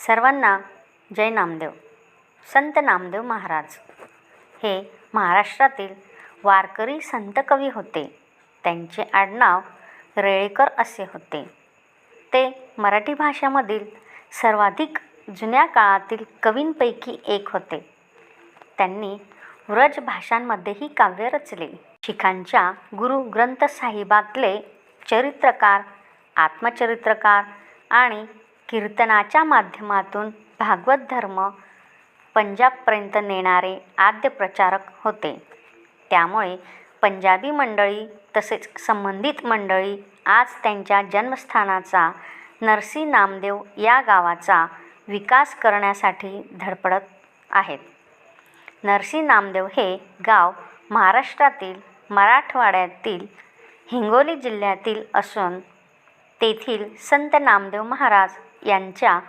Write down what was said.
सर्वांना जय नामदेव. संत नामदेव महाराज हे महाराष्ट्रातील वारकरी संत कवी होते. त्यांचे आडनाव रेळेकर असे होते. ते मराठी भाषेमधील सर्वाधिक जुन्या काळातील कवींपैकी एक होते. त्यांनी व्रज भाषांमध्येही काव्य रचले. शीखांच्या गुरु ग्रंथ साहिबातले चरित्रकार, आत्मचरित्रकार आणि कीर्तनाच्या माध्यमातून भागवत धर्म पंजाबपर्यंत नेणारे आद्य प्रचारक होते. त्यामुळे पंजाबी मंडळी तसेच संबंधित मंडळी आज त्यांच्या जन्मस्थानाचा नरसी नामदेव या गावाचा विकास करण्यासाठी धडपडत आहेत. नरसी नामदेव हे गाव महाराष्ट्रातील मराठवाड्यातील हिंगोली जिल्ह्यातील असून तेथील संत नामदेव महाराज यांच्या